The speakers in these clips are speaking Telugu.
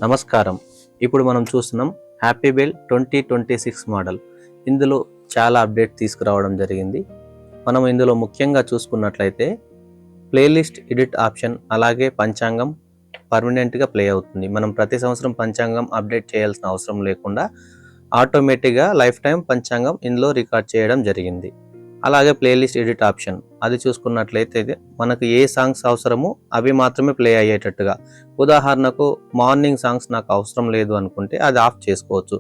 నమస్కారం. ఇప్పుడు మనం చూస్తున్నాం హ్యాపీ బెల్ 2026 మోడల్. ఇందులో చాలా అప్డేట్ తీసుకురావడం జరిగింది. మనం ఇందులో ముఖ్యంగా చూసుకున్నట్లయితే ప్లేలిస్ట్ ఎడిట్ ఆప్షన్, అలాగే పంచాంగం పర్మనెంట్గా ప్లే అవుతుంది. మనం ప్రతి సంవత్సరం పంచాంగం అప్డేట్ చేయాల్సిన అవసరం లేకుండా ఆటోమేటిక్గా లైఫ్ టైం పంచాంగం ఇందులో రికార్డ్ చేయడం జరిగింది. అలాగే ప్లేలిస్ట్ ఎడిట్ ఆప్షన్, అది చూసుకున్నట్లయితే మనకు ఏ సాంగ్స్ అవసరమో అవి మాత్రమే ప్లే అయ్యేటట్టుగా. ఉదాహరణకు మార్నింగ్ సాంగ్స్ నాకు అవసరం లేదు అనుకుంటే అది ఆఫ్ చేసుకోవచ్చు.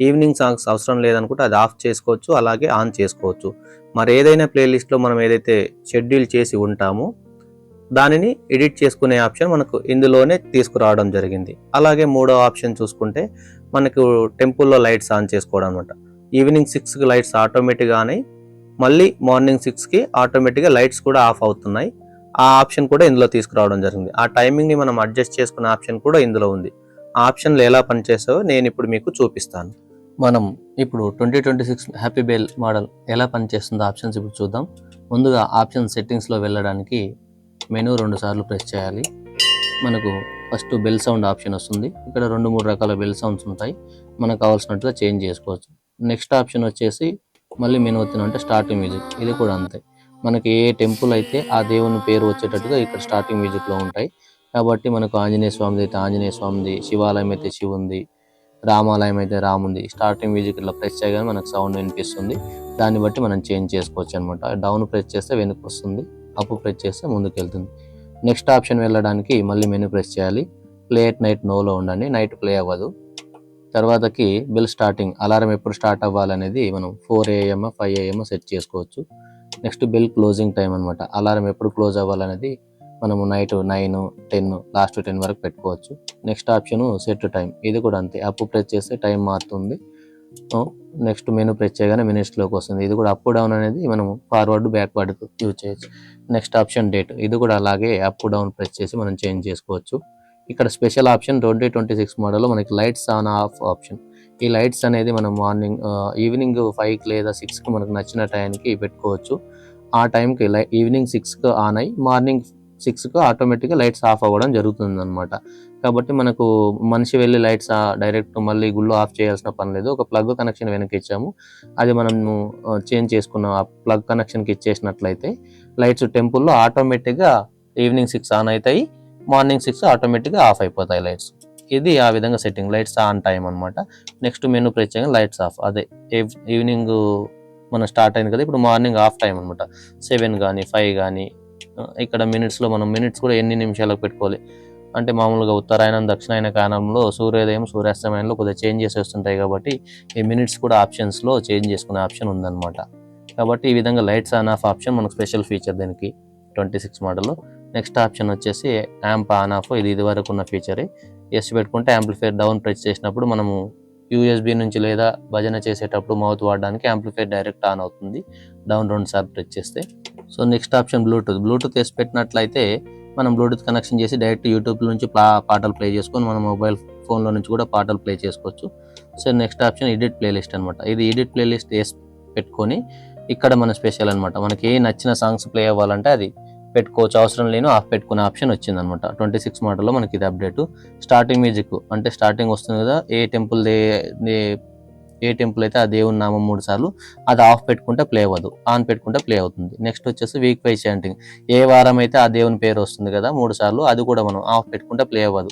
ఈవినింగ్ సాంగ్స్ అవసరం లేదనుకుంటే అది ఆఫ్ చేసుకోవచ్చు, అలాగే ఆన్ చేసుకోవచ్చు. మరి ఏదైనా ప్లేలిస్ట్లో మనం ఏదైతే షెడ్యూల్ చేసి ఉంటామో దానిని ఎడిట్ చేసుకునే ఆప్షన్ మనకు ఇందులోనే తీసుకురావడం జరిగింది. అలాగే మూడో ఆప్షన్ చూసుకుంటే మనకు టెంపుల్లో లైట్స్ ఆన్ చేసుకోవడం అనమాట. ఈవినింగ్ 6కి లైట్స్ ఆటోమేటిక్గా ఆన్ అయ్యి మళ్ళీ మార్నింగ్ 6కి ఆటోమేటిక్గా లైట్స్ కూడా ఆఫ్ అవుతున్నాయి. ఆ ఆప్షన్ కూడా ఇందులో తీసుకురావడం జరిగింది. ఆ టైమింగ్ని మనం అడ్జస్ట్ చేసుకునే ఆప్షన్ కూడా ఇందులో ఉంది. ఆ ఆప్షన్లు ఎలా పనిచేస్తాయో నేను ఇప్పుడు మీకు చూపిస్తాను. మనం ఇప్పుడు 2026 హ్యాపీ బెల్ మోడల్ ఎలా పనిచేస్తుందో ఆప్షన్స్ ఇప్పుడు చూద్దాం. ముందుగా ఆప్షన్ సెట్టింగ్స్లో వెళ్ళడానికి మెనూ 2 సార్లు ప్రెస్ చేయాలి. మనకు ఫస్ట్ బెల్ సౌండ్ ఆప్షన్ వస్తుంది. ఇక్కడ 2-3 రకాల బెల్ సౌండ్స్ ఉంటాయి. మనకు కావాల్సినట్టుగా చేంజ్ చేసుకోవచ్చు. నెక్స్ట్ ఆప్షన్ వచ్చేసి మళ్ళీ మెనూ వచ్చిందంటే స్టార్టింగ్ మ్యూజిక్, ఇది కూడా అంతే. మనకి ఏ టెంపుల్ అయితే ఆ దేవుని పేరు వచ్చేటట్టుగా ఇక్కడ స్టార్టింగ్ మ్యూజిక్లో ఉంటాయి. కాబట్టి మనకు ఆంజనేయ స్వామిది అయితే ఆంజనేయ స్వామిది, శివాలయం అయితే శివుంది, రామాలయం అయితే రాముంది. స్టార్టింగ్ మ్యూజిక్ ఇట్లా ప్రెస్ చేయగానే మనకు సౌండ్ వినిపిస్తుంది. దాన్ని బట్టి మనం చేంజ్ చేసుకోవచ్చు అనమాట. డౌన్ ప్రెస్ చేస్తే వెనక్కి వస్తుంది, అప్ ప్రెస్ చేస్తే ముందుకు వెళ్తుంది. నెక్స్ట్ ఆప్షన్ వెళ్ళడానికి మళ్ళీ మెనూ ప్రెస్ చేయాలి. ప్లే ఎట్ నైట్ నోలో ఉండండి, నైట్ ప్లే అవ్వదు. తర్వాతకి బెల్ స్టార్టింగ్, అలారం ఎప్పుడు స్టార్ట్ అవ్వాలనేది మనం 4 AM 5 AM సెట్ చేసుకోవచ్చు. నెక్స్ట్ బెల్ క్లోజింగ్ టైం అనమాట. అలారం ఎప్పుడు క్లోజ్ అవ్వాలనేది మనము నైట్ 9, 10 లాస్ట్ 10 వరకు పెట్టుకోవచ్చు. నెక్స్ట్ ఆప్షన్ సెట్ టైం, ఇది కూడా అంతే. అప్ ప్రెస్ చేస్తే టైం మారుతుంది. నెక్స్ట్ మెనూ ప్రెస్ చేయగానే మినిట్స్లోకి వస్తుంది. ఇది కూడా అప్ డౌన్ అనేది మనం ఫార్వర్డ్ బ్యాక్వర్డ్ యూజ్ చేయొచ్చు. నెక్స్ట్ ఆప్షన్ డేట్, ఇది కూడా అలాగే అప్ డౌన్ ప్రెస్ చేసి మనం చేంజ్ చేసుకోవచ్చు. ఇక్కడ స్పెషల్ ఆప్షన్ 2026 మోడల్లో మనకి లైట్స్ ఆన్ ఆఫ్ ఆప్షన్. ఈ లైట్స్ అనేది మనం ఈవినింగ్ 5కి లేదా 6కి మనకు నచ్చిన టైంకి పెట్టుకోవచ్చు. ఆ టైంకి ఈవినింగ్ 6కి ఆన్ అయ్యి మార్నింగ్ 6కి ఆటోమేటిక్గా లైట్స్ ఆఫ్ అవ్వడం జరుగుతుంది అనమాట. కాబట్టి మనకు మనిషి వెళ్ళి లైట్స్ డైరెక్ట్ మళ్ళీ గుళ్ళు ఆఫ్ చేయాల్సిన పని లేదు. ఒక ప్లగ్ కనెక్షన్ వెనక్కి ఇచ్చాము, అది మనము చేంజ్ చేసుకున్న ఆ ప్లగ్ కనెక్షన్కి ఇచ్చేసినట్లయితే లైట్స్ టెంపుల్లో ఆటోమేటిక్గా ఈవినింగ్ 6 ఆన్ అవుతాయి, మార్నింగ్ 6 ఆటోమేటిక్గా ఆఫ్ అయిపోతాయి లైట్స్. ఇది ఆ విధంగా సెట్టింగ్, లైట్స్ ఆన్ టైం అనమాట. నెక్స్ట్ మెనూ ప్రెస్ చేయగానే లైట్స్ ఆఫ్, అదే ఈవినింగ్ మనం స్టార్ట్ అయింది కదా, ఇప్పుడు మార్నింగ్ ఆఫ్ టైం అనమాట. 7 కానీ 5 కానీ. ఇక్కడ మినిట్స్లో మనం మినిట్స్ కూడా ఎన్ని నిమిషాలకు పెట్టుకోవాలి అంటే మామూలుగా ఉత్తరాయణం దక్షిణాయన కాలంలో సూర్యోదయం సూర్యాస్తమయంలో కొద్దిగా చేంజెస్ వస్తుంటాయి. కాబట్టి ఈ మినిట్స్ కూడా ఆప్షన్స్లో చేంజ్ చేసుకునే ఆప్షన్ ఉందన్నమాట. కాబట్టి ఈ విధంగా లైట్స్ ఆన్ ఆఫ్ ఆప్షన్ మనకు స్పెషల్ ఫీచర్ దీనికి 26 మోడల్లో. నెక్స్ట్ ఆప్షన్ వచ్చేసి యాంప్ ఆన్ ఆఫ్, ఇది వరకు ఉన్న ఫీచరే. ఎస్ పెట్టుకుంటే యాంప్లిఫైర్ డౌన్ ప్రెస్ చేసినప్పుడు మనము యూఎస్బి నుంచి లేదా భజన చేసేటప్పుడు మౌత్ వాడడానికి యాంప్లిఫైర్ డైరెక్ట్ ఆన్ అవుతుంది, డౌన్ 2 సార్లు ప్రెస్ చేస్తే. సో నెక్స్ట్ ఆప్షన్ బ్లూటూత్ వేసి పెట్టినట్లయితే మనం బ్లూటూత్ కనెక్షన్ చేసి డైరెక్ట్ యూట్యూబ్ నుంచి పాటలు ప్లే చేసుకొని మన మొబైల్ ఫోన్లో నుంచి కూడా పాటలు ప్లే చేసుకోవచ్చు. So next option edit playlist అనమాట. ఇది ఎడిట్ ప్లేలిస్ట్ వేసి పెట్టుకొని ఇక్కడ మన స్పెషల్ అనమాట. మనకి ఏ నచ్చిన సాంగ్స్ ప్లే అవ్వాలంటే అది పెట్టుకోవచ్చు, అవసరం లేని ఆఫ్ పెట్టుకునే ఆప్షన్ వచ్చింది అనమాట 26 మోడల్లో మనకి ఇది అప్డేట్. స్టార్టింగ్ మ్యూజిక్ అంటే స్టార్టింగ్ వస్తుంది కదా, ఏ టెంపుల్ అయితే ఆ దేవుని నామం 3 సార్లు, అది ఆఫ్ పెట్టుకుంటే ప్లే అవ్వదు, ఆన్ పెట్టుకుంటే ప్లే అవుతుంది. నెక్స్ట్ వచ్చేసి వీక్ వైజ్ చాంటింగ్, ఏ వారం అయితే ఆ దేవుని పేరు వస్తుంది కదా 3 సార్లు, అది కూడా మనం ఆఫ్ పెట్టుకుంటే ప్లే అవ్వదు,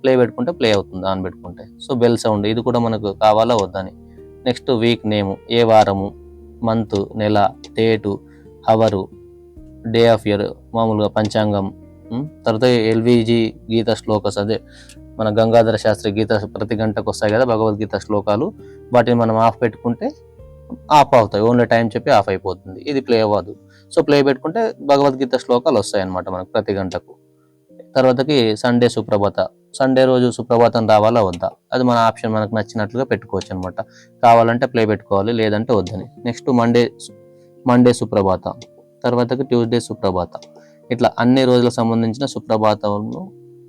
ప్లే పెట్టుకుంటే ప్లే అవుతుంది ఆన్ పెట్టుకుంటే. సో బెల్ సౌండ్, ఇది కూడా మనకు కావాలా వద్దని. నెక్స్ట్ వీక్ నేము, ఏ వారము, మంత్, నెల, date, hour, day of year, మామూలుగా పంచాంగం. తర్వాత ఎల్విజి గీత శ్లోకస్, అదే మన గంగాధర శాస్త్రి గీత ప్రతి గంటకు వస్తాయి కదా భగవద్గీత శ్లోకాలు, వాటిని మనం ఆఫ్ పెట్టుకుంటే ఆఫ్ అవుతాయి, ఓన్లీ టైం చెప్పి ఆఫ్ అయిపోతుంది, ఇది ప్లే అవ్వదు. సో ప్లే పెట్టుకుంటే భగవద్గీత శ్లోకాలు వస్తాయి అన్నమాట మనకు ప్రతి గంటకు. తర్వాతకి సండే సుప్రభాత, సండే రోజు సుప్రభాతం రావాలా వద్దా, అది మన ఆప్షన్, మనకు నచ్చినట్లుగా పెట్టుకోవచ్చు అనమాట. కావాలంటే ప్లే పెట్టుకోవాలి, లేదంటే వద్దని. నెక్స్ట్ మండే సుప్రభాత, తర్వాతకి ట్యూస్డే సుప్రభాత, ఇట్లా అన్ని రోజులకు సంబంధించిన సుప్రభాతంలో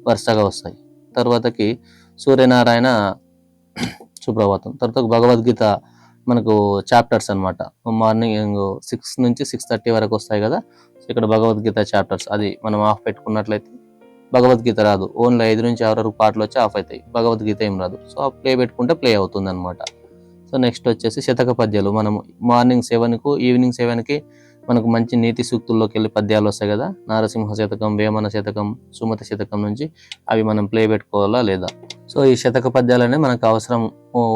వరుసగా వస్తాయి. తర్వాతకి సూర్యనారాయణ సుప్రభాతం, తర్వాత భగవద్గీత మనకు చాప్టర్స్ అనమాట. మార్నింగ్ 6 నుంచి 6:30 వరకు వస్తాయి కదా, సో ఇక్కడ భగవద్గీత చాప్టర్స్, అది మనం ఆఫ్ పెట్టుకున్నట్లయితే భగవద్గీత రాదు, ఓన్లీ 5 నుంచి 6 వరకు పాటలు వచ్చి ఆఫ్ అవుతాయి, భగవద్గీత ఏం రాదు. సో ఆ ప్లే పెట్టుకుంటే ప్లే అవుతుంది అనమాట. సో నెక్స్ట్ వచ్చేసి శతక పద్యాలు. మనం మార్నింగ్ 7కు ఈవినింగ్ 7కి మనకు మంచి నీతి సూక్తుల్లోకి వెళ్ళి పద్యాలు వస్తాయి కదా, నారసింహ శతకం, వేమన శతకం, సుమతి శతకం నుంచి అవి మనం ప్లే పెట్టుకోవాలా లేదా. సో ఈ శతక పద్యాలు అనేవి మనకు అవసరం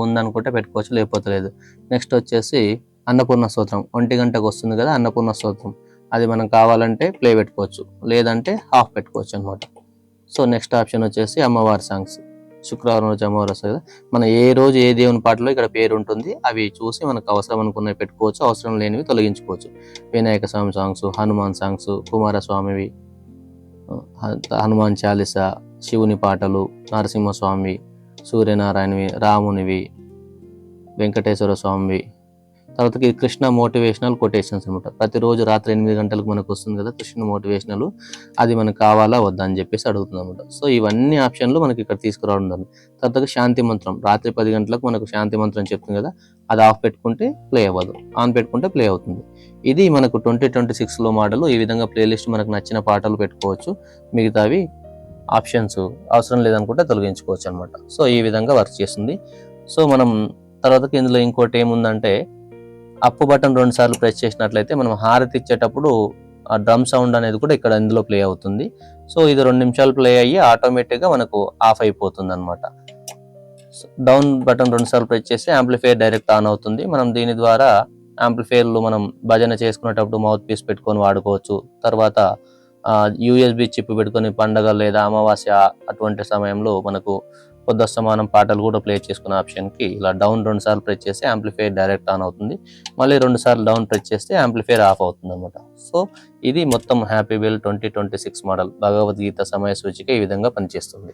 ఉందనుకుంటే పెట్టుకోవచ్చు, లేకపోతే లేదు. నెక్స్ట్ వచ్చేసి అన్నపూర్ణ స్తోత్రం 1 గంటకు వస్తుంది కదా అన్నపూర్ణ స్తోత్రం, అది మనం కావాలంటే ప్లే పెట్టుకోవచ్చు, లేదంటే హాఫ్ పెట్టుకోవచ్చు అనమాట. సో నెక్స్ట్ ఆప్షన్ వచ్చేసి అమ్మవారి సాంగ్స్. శుక్రవారం రోజు అమ్మవారు వస్తుంది కదా, మన ఏ రోజు ఏ దేవుని పాటలో ఇక్కడ పేరు ఉంటుంది, అవి చూసి మనకు అవసరం అనుకున్నవి పెట్టుకోవచ్చు, అవసరం లేనివి తొలగించుకోవచ్చు. వినాయక స్వామి సాంగ్స్, హనుమాన్ సాంగ్స్, కుమారస్వామివి, హనుమాన్ చాలీస, శివుని పాటలు, నరసింహస్వామి, సూర్యనారాయణవి, రామునివి, వెంకటేశ్వర స్వామివి. తర్వాత కృష్ణ మోటివేషనల్ కొటేషన్స్ అనమాట. ప్రతిరోజు రాత్రి 8 గంటలకు మనకు వస్తుంది కదా కృష్ణ మోటివేషనల్, అది మనకు కావాలా వద్దా అని చెప్పేసి అడుగుతుంది అనమాట. సో ఇవన్నీ ఆప్షన్లు మనకి ఇక్కడ తీసుకురావడం జరిగింది. తర్వాత శాంతి మంత్రం రాత్రి 10 గంటలకు మనకు శాంతి మంత్రం చెప్తుంది కదా, అది ఆఫ్ పెట్టుకుంటే ప్లే అవ్వదు, ఆన్ పెట్టుకుంటే ప్లే అవుతుంది. ఇది మనకు 2026లో మోడల్. ఈ విధంగా ప్లేలిస్ట్ మనకు నచ్చిన పాటలు పెట్టుకోవచ్చు, మిగతావి ఆప్షన్స్ అవసరం లేదనుకుంటే తొలగించుకోవచ్చు అనమాట. సో ఈ విధంగా వర్క్ చేస్తుంది. సో మనం తర్వాత ఇందులో ఇంకోటి ఏముందంటే, అప్పు బటన్ 2 సార్లు ప్రెస్ చేసినట్లయితే మనం హారతి ఇచ్చేటప్పుడు ఆ డ్రమ్ సౌండ్ అనేది కూడా ఇక్కడ ఇందులో ప్లే అవుతుంది. సో ఇది 2 నిమిషాలు ప్లే అయ్యి ఆటోమేటిక్గా మనకు ఆఫ్ అయిపోతుంది అనమాట. డౌన్ బటన్ 2 సార్లు ప్రెస్ చేస్తే యాంప్లిఫైయర్ డైరెక్ట్ ఆన్ అవుతుంది. మనం దీని ద్వారా యాంప్లిఫైయర్లు మనం భజన చేసుకునేటప్పుడు మౌత్ పీస్ పెట్టుకొని వాడుకోవచ్చు. తర్వాత USB చిప్ పెట్టుకొని పండగ లేదా అమావాస్య అటువంటి సమయంలో మనకు పొద్దస్తమానం పాటలు కూడా ప్లే చేసుకునే ఆప్షన్కి ఇలా డౌన్ 2 సార్లు ప్రెస్ చేస్తే యాంప్లిఫైయర్ డైరెక్ట్ ఆన్ అవుతుంది, మళ్ళీ 2 సార్లు డౌన్ ప్రెస్ చేస్తే యాంప్లిఫైయర్ ఆఫ్ అవుతుంది అనమాట. సో ఇది మొత్తం హ్యాపీ బెల్ 2026 మోడల్ భగవద్గీత సమయ సూచిక ఈ విధంగా పనిచేస్తుంది.